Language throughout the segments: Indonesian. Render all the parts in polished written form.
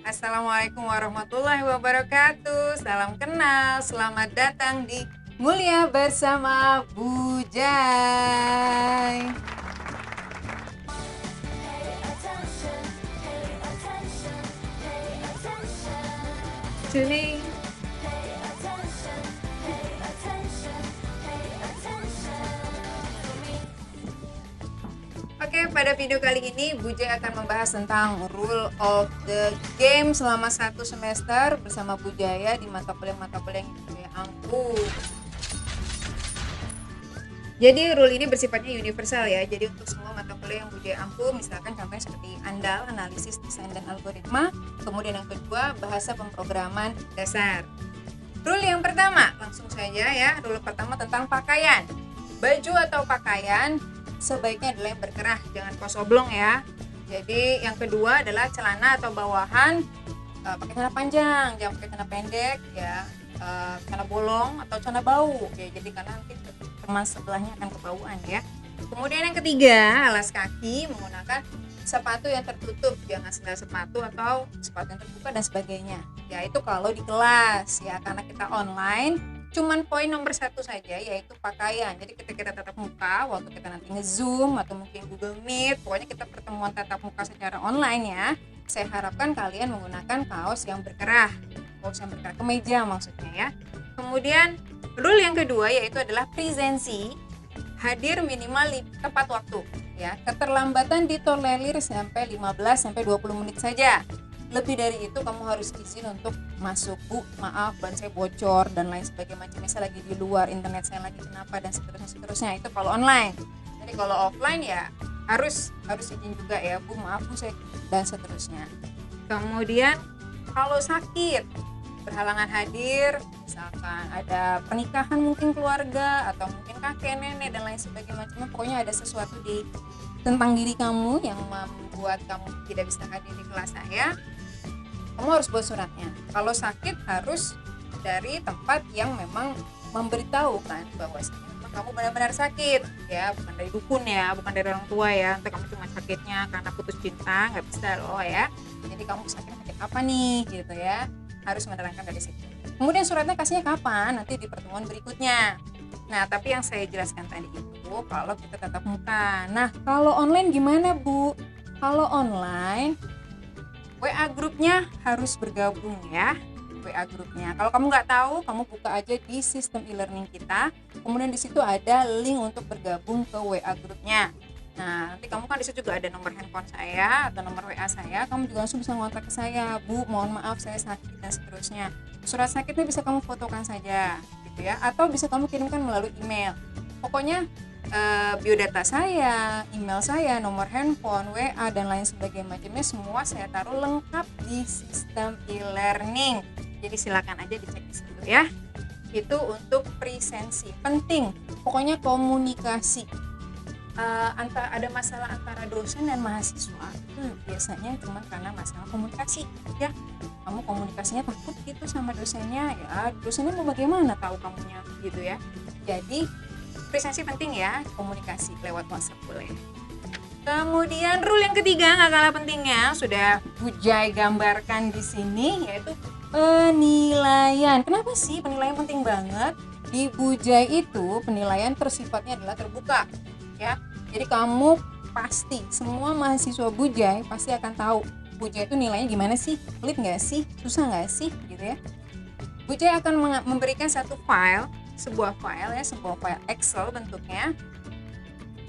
Assalamualaikum warahmatullahi wabarakatuh. Salam kenal, selamat datang di Mulia Bersama Bujay. Culing. Oke, pada video kali ini Bujay akan membahas tentang rule of the game selama 1 semester bersama Bujaya di mata kuliah yang ampuh. Jadi rule ini bersifatnya universal ya. Jadi untuk semua mata kuliah yang Bujaya ampuh, misalkan contohnya seperti andal, analisis, desain dan algoritma. Kemudian yang kedua, bahasa pemrograman dasar. Rule yang pertama, langsung saja ya. Rule pertama tentang pakaian. Baju atau pakaian sebaiknya adalah yang berkerah, jangan kaos oblong ya. Jadi yang kedua adalah celana atau bawahan pakai celana panjang, jangan pakai celana pendek ya, celana bolong atau celana bau ya. Jadi karena nanti teman sebelahnya akan kebauan ya. Kemudian yang ketiga, alas kaki menggunakan sepatu yang tertutup, jangan sandal sepatu atau sepatu yang terbuka dan sebagainya. Ya itu kalau di kelas ya, karena kita online. Cuman poin nomor 1 saja, yaitu pakaian. Jadi ketika kita tatap muka, waktu kita nanti nge-zoom atau mungkin Google Meet, pokoknya kita pertemuan tatap muka secara online ya, saya harapkan kalian menggunakan kaos yang berkerah, kemeja maksudnya ya. Kemudian rule yang kedua yaitu adalah presensi, hadir minimal tepat waktu ya. Keterlambatan ditolerir sampai 15 sampai 20 menit saja. Lebih dari itu kamu harus izin untuk masuk. Bu, maaf ban saya bocor dan lain sebagainya, macamnya saya lagi di luar, internet saya lagi kenapa dan seterusnya. Itu kalau online. Jadi kalau offline ya harus izin juga ya. Bu, maaf Bu, saya dan seterusnya. Kemudian kalau sakit, berhalangan hadir, misalkan ada pernikahan mungkin keluarga atau mungkin kakek nenek dan lain sebagainya, macamnya, pokoknya ada sesuatu tentang diri kamu yang membuat kamu tidak bisa hadir di kelas saya, kamu harus buat suratnya. Kalau sakit harus dari tempat yang memang memberitahu kan bahwa kamu benar-benar sakit ya, bukan dari dukun ya, bukan dari orang tua ya. Nanti kamu cuma sakitnya karena putus cinta, nggak bisa loh ya. Jadi kamu sakit apa nih gitu ya, harus menerangkan dari situ. Kemudian suratnya kasihnya kapan? Nanti di pertemuan berikutnya. Nah, tapi yang saya jelaskan tadi itu kalau kita tatap muka. Nah, kalau online gimana Bu? Kalau online WA grupnya harus bergabung ya, WA grupnya. Kalau kamu nggak tahu, kamu buka aja di sistem e-learning kita. Kemudian di situ ada link untuk bergabung ke WA grupnya. Nah, nanti kamu kan di situ juga ada nomor handphone saya atau nomor WA saya. Kamu juga langsung bisa ngontak ke saya, Bu, mohon maaf saya sakit dan seterusnya. Surat sakitnya bisa kamu fotokan saja, gitu ya. Atau bisa kamu kirimkan melalui email. Pokoknya biodata saya, email saya, nomor handphone, WA dan lain sebagainya macamnya semua saya taruh lengkap di sistem e-learning. Jadi silakan aja dicek di situ ya. Itu untuk presensi. Penting, pokoknya komunikasi. Ada masalah antara dosen dan mahasiswa biasanya cuma karena masalah komunikasi ya. Kamu komunikasinya takut gitu sama dosennya ya, dosennya mau bagaimana tahu kamunya gitu ya. Jadi presensi penting ya, komunikasi lewat WhatsApp boleh. Kemudian rule yang ketiga nggak kalah pentingnya sudah Bujay gambarkan di sini, yaitu penilaian. Kenapa sih penilaian penting banget? Di Bujay itu penilaian sifatnya adalah terbuka ya. Jadi kamu pasti semua mahasiswa Bujay pasti akan tahu Bujay itu nilainya gimana sih, pelit nggak sih, susah nggak sih gitu ya. Bujay akan memberikan sebuah file Excel bentuknya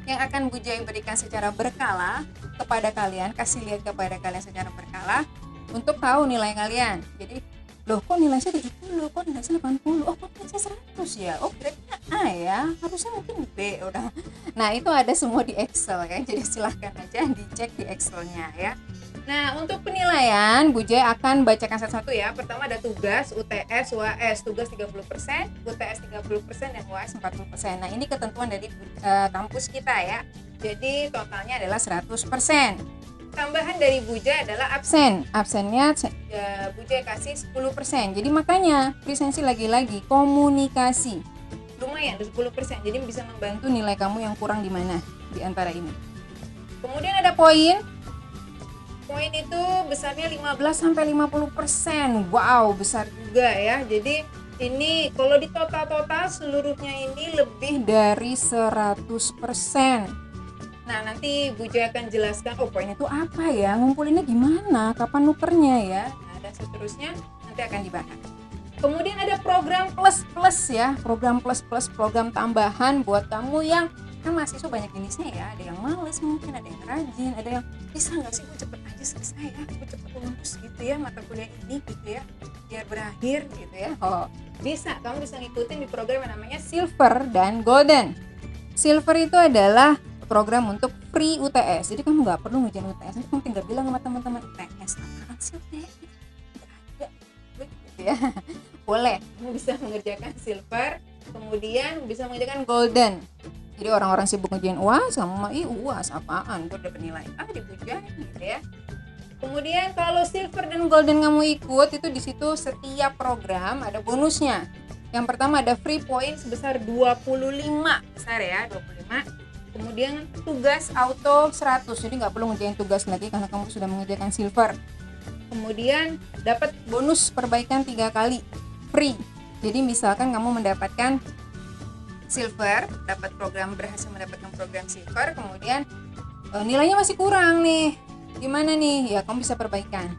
yang akan Bujay berikan secara berkala kepada kalian, kasih lihat kepada kalian secara berkala untuk tahu nilai kalian. Jadi loh kok nilai saya 70, kok nilai saya 80, oh kok nilai saya 100 ya, oh grade-nya A ya, harusnya mungkin B udah. Nah itu ada semua di Excel ya, jadi silahkan aja dicek di Excelnya ya. Nah untuk penilaian Bujay akan bacakan satu-satu ya. Pertama ada tugas, UTS, UAS, tugas 30%, UTS 30% dan UAS 40%. Nah ini ketentuan dari kampus kita ya, jadi totalnya adalah 100%. Tambahan dari Bujay adalah absennya Bujay kasih 10%. Jadi makanya presensi lagi-lagi komunikasi lumayan 10%, jadi bisa membantu nilai kamu yang kurang di mana di antara ini. Kemudian ada poin poin itu besarnya 15-50%. Wow, besar juga ya. Jadi ini kalau di total seluruhnya ini lebih dari 100%. Nah, nanti Bu Joy akan jelaskan poin itu apa ya, ngumpulinnya gimana, kapan nukernya ya. Nah, dan seterusnya nanti akan dibahas. Kemudian ada program plus ya, program plus, program tambahan buat kamu yang kan mahasiswa banyak jenisnya ya, ada yang males mungkin, ada yang rajin, ada yang bisa nggak sih gue cepet aja selesai ya, gue cepet lulus gitu ya mata kuliah ini gitu ya, biar berakhir gitu ya. Bisa, kamu bisa ngikutin di program yang namanya Silver dan Golden. Silver itu adalah program untuk free UTS, jadi kamu nggak perlu ngerjain UTS, nanti kamu tinggal bilang sama teman-teman, UTS apaan sih UTS? Nggak ada, gitu ya. Boleh, kamu bisa mengerjakan Silver, kemudian bisa mengerjakan Golden. Jadi orang-orang sibuk ngerjain UAS, kamu mah UAS apaan, gue udah penilai di Bu Joy gitu ya. Kemudian kalau Silver dan Golden kamu ikut, itu di situ setiap program ada bonusnya. Yang pertama ada free point sebesar 25 besar ya, 25. Kemudian tugas auto 100, jadi nggak perlu ngerjain tugas lagi karena kamu sudah mengerjakan Silver. Kemudian dapat bonus perbaikan 3 kali free. Jadi misalkan kamu mendapatkan Silver, berhasil mendapatkan program Silver, kemudian nilainya masih kurang nih, gimana nih ya, kamu bisa perbaikan.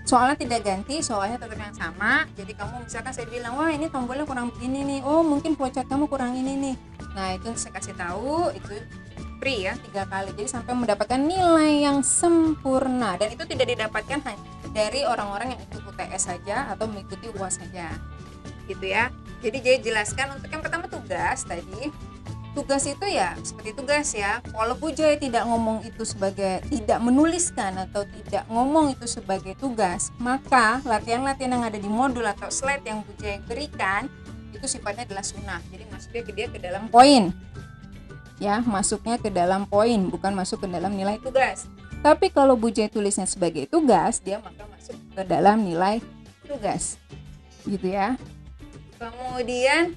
Soalnya tidak ganti, soalnya tetap yang sama. Jadi kamu misalkan saya bilang, wah ini tombolnya kurang begini nih, oh mungkin flowchart kamu kurang ini nih, nah itu saya kasih tahu, itu free ya 3 kali, jadi sampai mendapatkan nilai yang sempurna. Dan itu tidak didapatkan hanya dari orang-orang yang ikut UTS saja atau mengikuti UAS saja gitu ya. Jadi dia jelaskan untuk yang pertama tugas tadi. Tugas itu ya seperti tugas ya. Kalau Bu Joy tidak ngomong itu sebagai, tidak menuliskan atau tidak ngomong itu sebagai tugas, maka latihan-latihan yang ada di modul atau slide yang Bu Joy berikan itu sifatnya adalah sunnah. Jadi masuknya ke dalam poin. Ya, masuknya ke dalam poin, bukan masuk ke dalam nilai tugas. Tapi kalau Bu Joy tulisnya sebagai tugas, dia maka masuk ke dalam nilai tugas. Gitu ya. Kemudian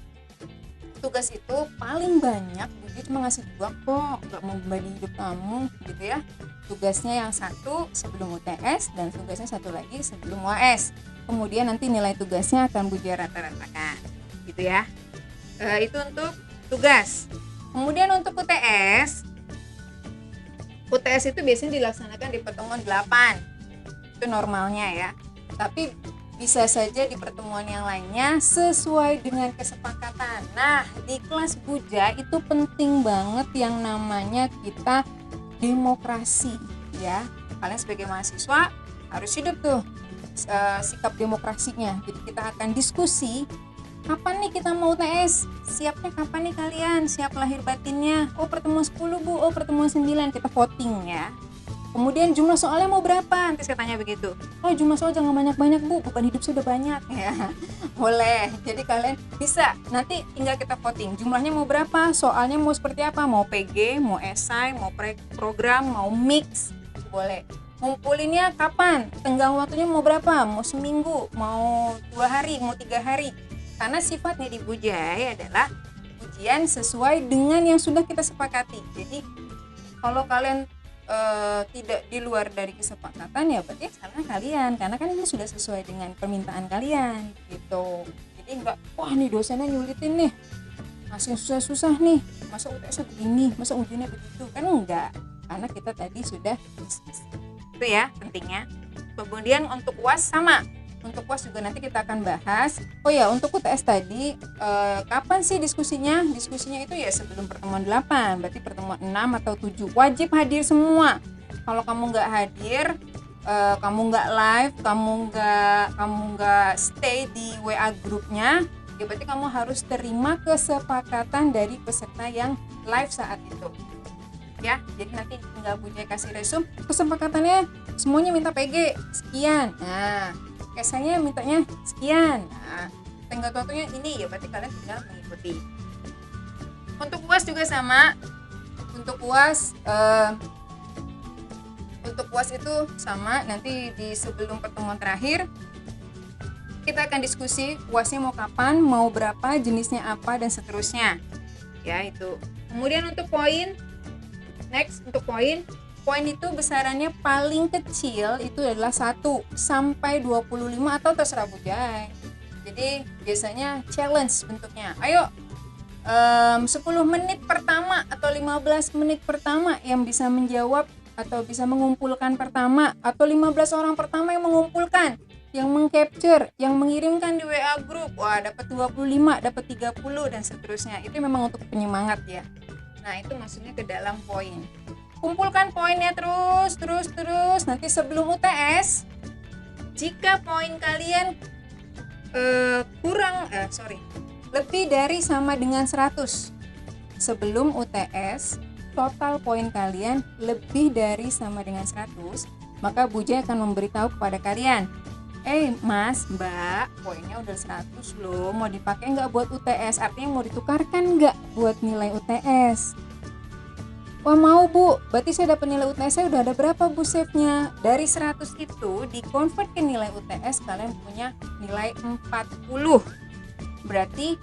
tugas itu paling banyak Bu Joy cuma ngasih 2 kok, nggak mau membagi hidup kamu gitu ya. Tugasnya yang satu sebelum UTS dan tugasnya satu lagi sebelum UAS. Kemudian nanti nilai tugasnya akan Bu Joy rata-ratakan gitu ya. Itu untuk tugas. Kemudian untuk UTS itu biasanya dilaksanakan di pertemuan 8, itu normalnya ya. Tapi bisa saja di pertemuan yang lainnya sesuai dengan kesepakatan. Nah, di kelas Bu Joy itu penting banget yang namanya kita demokrasi ya. Kalian sebagai mahasiswa harus hidup tuh sikap demokrasinya. Jadi kita akan diskusi, kapan nih kita mau UTS? Siapnya kapan nih kalian? Siap lahir batinnya? Oh pertemuan 10 Bu, oh pertemuan 9, kita voting ya. Kemudian jumlah soalnya mau berapa? Nanti saya tanya begitu. Oh jumlah soal jangan banyak-banyak Bu, bukan hidup sudah banyak ya. Boleh, jadi kalian bisa nanti tinggal kita voting. Jumlahnya mau berapa? Soalnya mau seperti apa? Mau PG, mau esai, mau program, mau mix, boleh. Ngumpulinnya kapan? Tenggang waktunya mau berapa? Mau seminggu, mau 2 hari, mau 3 hari. Karena sifatnya di Bu Joy adalah ujian sesuai dengan yang sudah kita sepakati. Jadi kalau kalian tidak di luar dari kesepakatan ya berarti salah kalian, karena kan ini sudah sesuai dengan permintaan kalian gitu. Jadi enggak, wah nih dosennya nyulitin nih, masih susah-susah nih, masa UTS begini, masa ujiannya begitu, kan enggak, karena kita tadi sudah diskusi. Itu ya pentingnya. Kemudian untuk UAS sama. Untuk UAS juga nanti kita akan bahas. Oh ya, untuk UTS tadi kapan sih diskusinya? Diskusinya itu ya sebelum pertemuan 8, berarti pertemuan 6 atau 7 wajib hadir semua. Kalau kamu nggak hadir, kamu nggak live, kamu nggak stay di WA grupnya, ya berarti kamu harus terima kesepakatan dari peserta yang live saat itu. Ya, jadi nanti tinggal Bu Joy kasih resume, kesepakatannya semuanya minta PG sekian. Nah, esainya mintanya sekian. Nah, tenggat waktunya ini ya berarti kalian tinggal mengikuti. Untuk UAS juga sama. Untuk UAS itu sama, nanti di sebelum pertemuan terakhir kita akan diskusi UASnya mau kapan, mau berapa, jenisnya apa dan seterusnya. Ya, itu. Kemudian untuk poin, next untuk poin Poin itu besarannya paling kecil itu adalah 1 sampai 25 atau terserah Bujay. Jadi biasanya challenge bentuknya. Ayo 10 menit pertama atau 15 menit pertama yang bisa menjawab atau bisa mengumpulkan pertama, atau 15 orang pertama yang mengumpulkan, yang mengcapture, yang mengirimkan di WA group, wah dapat 25, dapat 30 dan seterusnya. Itu memang untuk penyemangat ya. Nah, itu maksudnya ke dalam poin. Kumpulkan poinnya terus. Nanti sebelum UTS, jika poin kalian lebih dari sama dengan 100 sebelum UTS, total poin kalian lebih dari sama dengan 100, maka Bujay akan memberitahu kepada kalian, Mas, Mbak, poinnya udah 100 loh, mau dipakai nggak buat UTS? Artinya mau ditukarkan nggak buat nilai UTS? Wah, mau Bu, berarti saya dapat nilai UTS saya udah ada berapa Bu save-nya? Dari 100 itu di-convert ke nilai UTS, kalian punya nilai 40. Berarti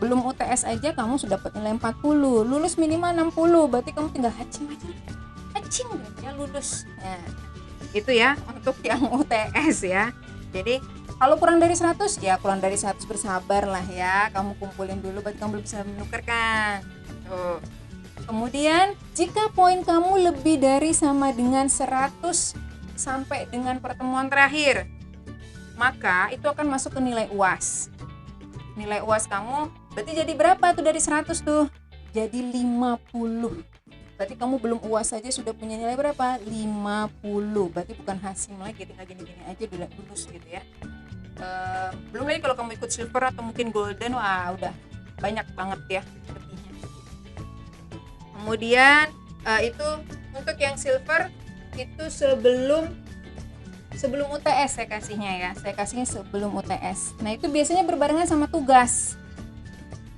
belum UTS aja kamu sudah dapat nilai 40. Lulus minimal 60, berarti kamu tinggal hacing ya lulus. Nah, itu ya untuk yang UTS ya. Jadi kalau kurang dari 100 ya kurang dari 100 bersabar lah ya. Kamu kumpulin dulu, berarti kamu belum bisa menukarkan. Tuh. Kemudian jika poin kamu lebih dari sama dengan 100 sampai dengan pertemuan terakhir, maka itu akan masuk ke nilai UAS. Nilai UAS kamu berarti jadi berapa tuh dari 100 tuh? Jadi 50. Berarti kamu belum UAS saja sudah punya nilai berapa? 50. Berarti bukan Hasim lagi, tinggal gini-gini aja udah lulus gitu ya. Belum lagi kalau kamu ikut silver atau mungkin golden, wah udah banyak banget ya. Kemudian itu untuk yang silver itu sebelum UTS saya kasihnya ya. Saya kasihnya sebelum UTS. Nah, itu biasanya berbarengan sama tugas.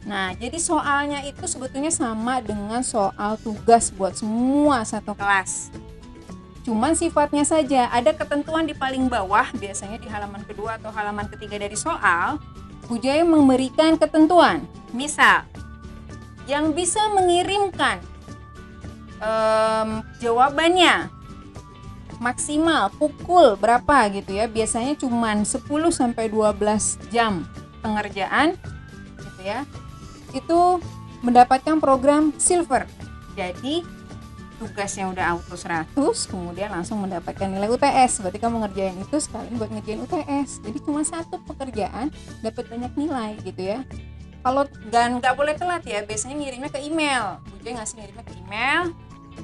Nah, jadi soalnya itu sebetulnya sama dengan soal tugas buat semua satu kelas. Cuman sifatnya saja ada ketentuan di paling bawah, biasanya di halaman kedua atau halaman ketiga dari soal, Bujay memberikan ketentuan. Misal, yang bisa mengirimkan jawabannya maksimal pukul berapa gitu ya, biasanya cuman 10 sampai 12 jam pengerjaan gitu ya, itu mendapatkan program silver. Jadi tugasnya udah auto 100, kemudian langsung mendapatkan nilai UTS. Berarti kamu ngerjain itu sekalian buat ngerjain UTS. Jadi cuma satu pekerjaan dapat banyak nilai gitu ya. Kalau nggak boleh telat ya, biasanya ngirimnya ke email. Bujay ngirimnya ke email.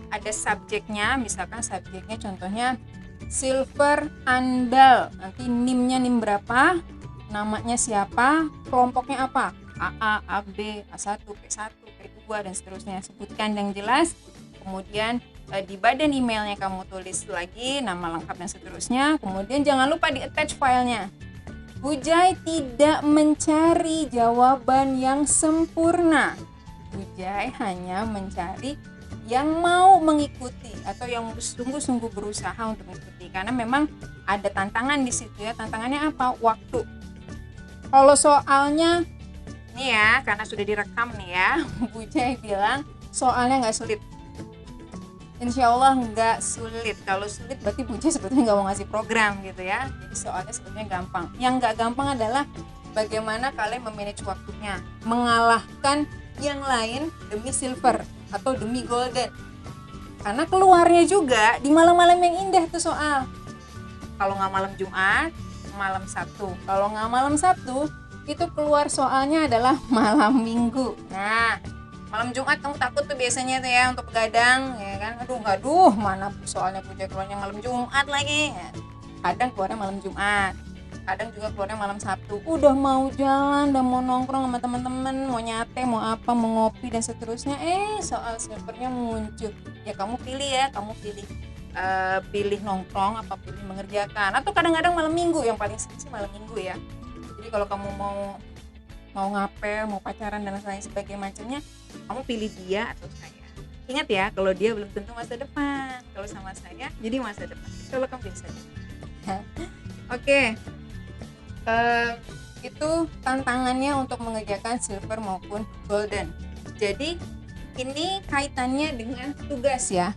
Ada subjeknya, misalkan subjeknya contohnya silver andal, nanti NIM-nya NIM berapa, namanya siapa, kelompoknya apa, AA, AB, A1, P1, P2 dan seterusnya, sebutkan yang jelas. Kemudian di badan emailnya kamu tulis lagi nama lengkap dan seterusnya. Kemudian jangan lupa di attach filenya. Bujay tidak mencari jawaban yang sempurna. Bujay hanya mencari yang mau mengikuti atau yang sungguh-sungguh berusaha untuk mengikuti, karena memang ada tantangan di situ ya. Tantangannya apa? Waktu. Kalau soalnya nih ya, karena sudah direkam nih ya, Bujay bilang soalnya nggak sulit. Insya Allah nggak sulit. Kalau sulit berarti Bujay sebetulnya nggak mau ngasih program gitu ya. Jadi soalnya sebetulnya gampang. Yang nggak gampang adalah bagaimana kalian memanage waktunya, mengalahkan yang lain demi silver atau demi golden. Karena keluarnya juga di malam-malam yang indah tuh soal. Kalau nggak malam Jumat, malam Sabtu. Kalau nggak malam Sabtu, itu keluar soalnya adalah malam Minggu. Nah, malam Jumat kamu takut tuh biasanya tuh ya untuk begadang, ya kan? Aduh, mana soalnya Bujay keluarnya malam Jumat lagi. Ya. Kadang keluarnya malam Jumat. Kadang juga keluarnya malam Sabtu. Udah mau jalan, udah mau nongkrong sama teman-teman, mau nyate, mau apa, mau ngopi dan seterusnya. Soal silvernya muncul. Ya kamu pilih ya, pilih nongkrong apa pilih mengerjakan. Atau kadang-kadang malam Minggu, yang paling sering sih malam Minggu ya. Jadi kalau kamu mau ngapel, mau pacaran dan lain sebagainya macamnya, kamu pilih dia atau saya. Ingat ya, kalau dia belum tentu masa depan. Kalau sama saya, jadi masa depan. Kalau kamu biasa. Oke. Itu tantangannya untuk mengerjakan silver maupun golden. Jadi ini kaitannya dengan tugas ya.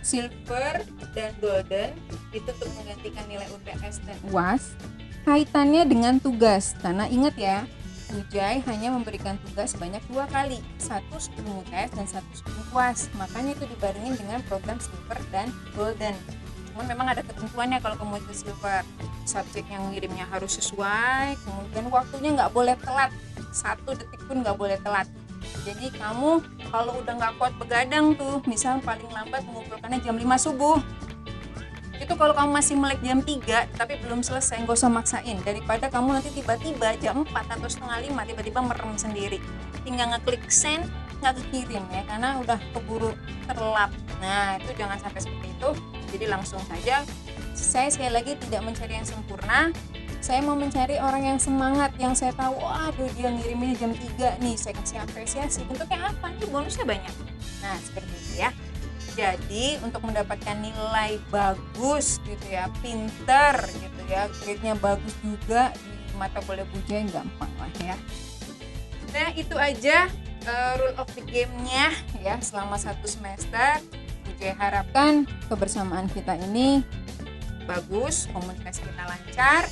silver dan golden itu untuk menggantikan nilai UTS dan UAS. Kaitannya dengan tugas, karena ingat ya, Ujai hanya memberikan tugas sebanyak 2 kali, satu sebelum UTS dan satu sebelum UAS. Makanya itu dibandingin dengan program silver dan golden. Cuman memang ada ketentuannya kalau kamu itu silver, subjek yang ngirimnya harus sesuai, kemudian waktunya nggak boleh telat, 1 detik pun nggak boleh telat. Jadi kamu kalau udah nggak kuat begadang tuh, misal paling lambat mengumpulkannya jam 5 subuh, itu kalau kamu masih melek jam 3 tapi belum selesai, nggak usah maksain, daripada kamu nanti tiba-tiba jam 4 atau setengah 5 tiba-tiba merem sendiri, tinggal ngeklik send nggak kekirim ya, karena udah keburu terlap. Nah itu jangan sampai seperti itu. Jadi langsung saja, saya sekali lagi tidak mencari yang sempurna, saya mau mencari orang yang semangat, yang saya tahu, waduh dia ngirimnya jam 3 nih, saya kasih apresiasi. Bentuknya apa? Nih bonusnya banyak. Nah seperti itu ya. Jadi untuk mendapatkan nilai bagus gitu ya, pinter gitu ya, grade-nya bagus juga di mata kuliah Bujai, gampang lah ya. Nah itu aja rule of the game-nya ya selama 1 semester. Bujai harapkan kebersamaan kita ini bagus, komunikasi kita lancar,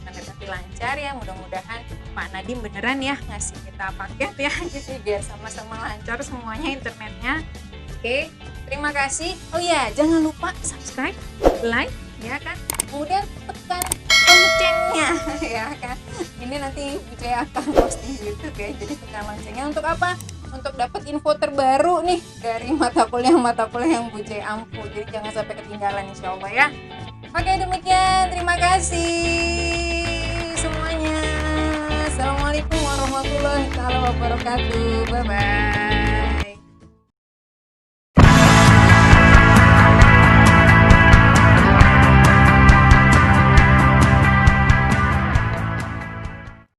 tapi lancar ya. Mudah-mudahan Pak Nadiem beneran ya ngasih kita paket ya, gitu biar sama-sama lancar semuanya internetnya. Oke, terima kasih. Oh ya, jangan lupa subscribe, like, ya kan. Kemudian tekan loncengnya, ya kan. Ini nanti Bujai akan posting di YouTube ya. Jadi tekan loncengnya untuk apa? Untuk dapat info terbaru nih dari mata kuliah yang Bujai ampu. Jadi jangan sampai ketinggalan insya Allah ya. Oke, demikian. Terima kasih semuanya. Assalamualaikum warahmatullahi wabarakatuh. Bye bye.